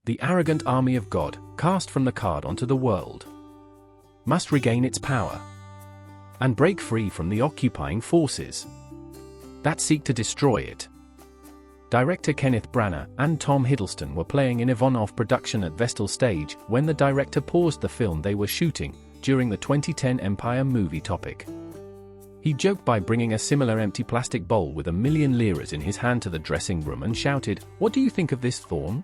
The arrogant army of God, cast from the card onto the world, must regain its power and break free from the occupying forces that seek to destroy it. Director Kenneth Branagh and Tom Hiddleston were playing in Ivanov production at Vestal Stage when the director paused the film they were shooting during the 2010 Empire movie topic. He joked by bringing a similar empty plastic bowl with 1,000,000 liras in his hand to the dressing room and shouted, "What do you think of this, Thor?"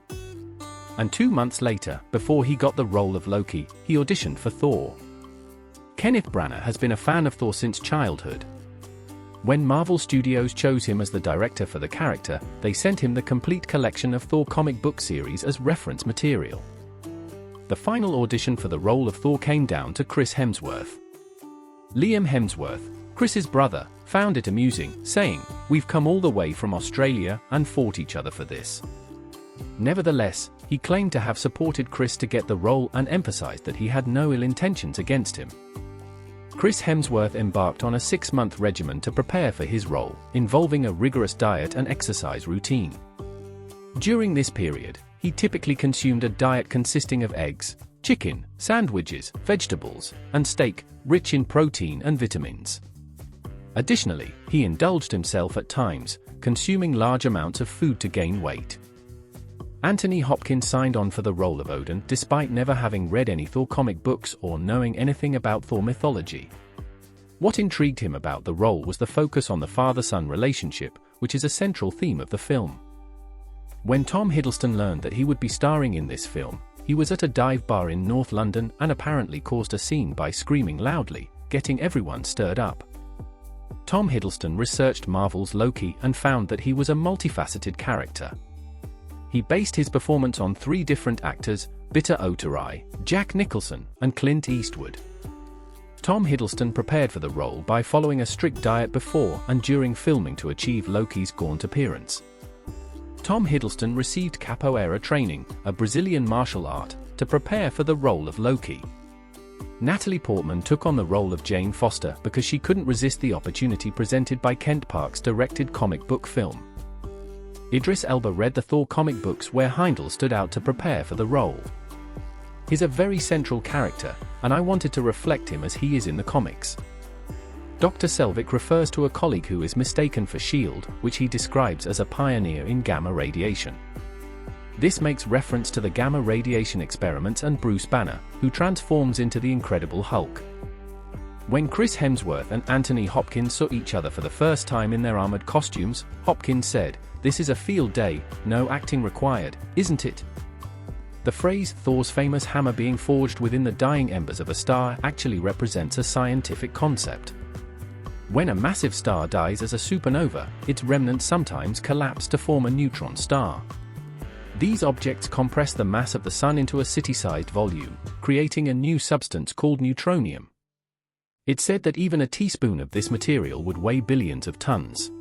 And 2 months later, before he got the role of Loki, he auditioned for Thor. Kenneth Branagh has been a fan of Thor since childhood. When Marvel Studios chose him as the director for the character, they sent him the complete collection of Thor comic book series as reference material. The final audition for the role of Thor came down to Chris Hemsworth. Liam Hemsworth, Chris's brother, found it amusing, saying, "We've come all the way from Australia and fought each other for this." Nevertheless, he claimed to have supported Chris to get the role and emphasized that he had no ill intentions against him. Chris Hemsworth embarked on a 6-month regimen to prepare for his role, involving a rigorous diet and exercise routine. During this period, he typically consumed a diet consisting of eggs, chicken, sandwiches, vegetables, and steak, rich in protein and vitamins. Additionally, he indulged himself at times, consuming large amounts of food to gain weight. Anthony Hopkins signed on for the role of Odin despite never having read any Thor comic books or knowing anything about Thor mythology. What intrigued him about the role was the focus on the father-son relationship, which is a central theme of the film. When Tom Hiddleston learned that he would be starring in this film, he was at a dive bar in North London and apparently caused a scene by screaming loudly, getting everyone stirred up. Tom Hiddleston researched Marvel's Loki and found that he was a multifaceted character. He based his performance on 3 different actors, Bitter Oturai, Jack Nicholson, and Clint Eastwood. Tom Hiddleston prepared for the role by following a strict diet before and during filming to achieve Loki's gaunt appearance. Tom Hiddleston received capoeira training, a Brazilian martial art, to prepare for the role of Loki. Natalie Portman took on the role of Jane Foster because she couldn't resist the opportunity presented by Kent Park's directed comic book film. Idris Elba read the Thor comic books where Heimdall stood out to prepare for the role. He's a very central character, and I wanted to reflect him as he is in the comics. Dr. Selvig refers to a colleague who is mistaken for S.H.I.E.L.D., which he describes as a pioneer in gamma radiation. This makes reference to the gamma radiation experiments and Bruce Banner, who transforms into the Incredible Hulk. When Chris Hemsworth and Anthony Hopkins saw each other for the first time in their armored costumes, Hopkins said, "This is a field day, no acting required, isn't it?" The phrase Thor's famous hammer being forged within the dying embers of a star actually represents a scientific concept. When a massive star dies as a supernova, its remnants sometimes collapse to form a neutron star. These objects compress the mass of the Sun into a city-sized volume, creating a new substance called neutronium. It's said that even a teaspoon of this material would weigh billions of tons.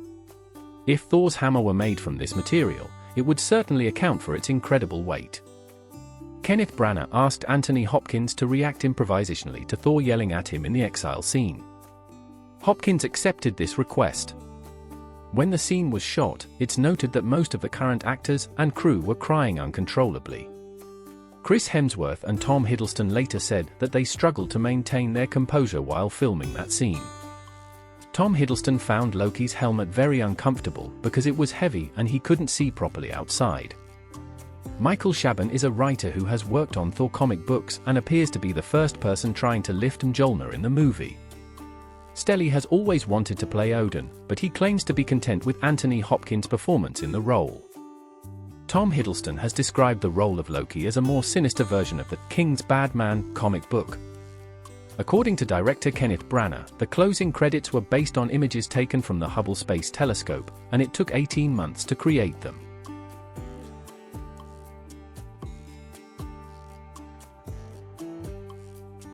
If Thor's hammer were made from this material, it would certainly account for its incredible weight. Kenneth Branagh asked Anthony Hopkins to react improvisationally to Thor yelling at him in the exile scene. Hopkins accepted this request. When the scene was shot, it's noted that most of the current actors and crew were crying uncontrollably. Chris Hemsworth and Tom Hiddleston later said that they struggled to maintain their composure while filming that scene. Tom Hiddleston found Loki's helmet very uncomfortable because it was heavy and he couldn't see properly outside. Michael Chabon is a writer who has worked on Thor comic books and appears to be the first person trying to lift Mjolnir in the movie. Stelly has always wanted to play Odin, but he claims to be content with Anthony Hopkins' performance in the role. Tom Hiddleston has described the role of Loki as a more sinister version of the King's Bad Man comic book. According to director Kenneth Branagh, the closing credits were based on images taken from the Hubble Space Telescope, and it took 18 months to create them.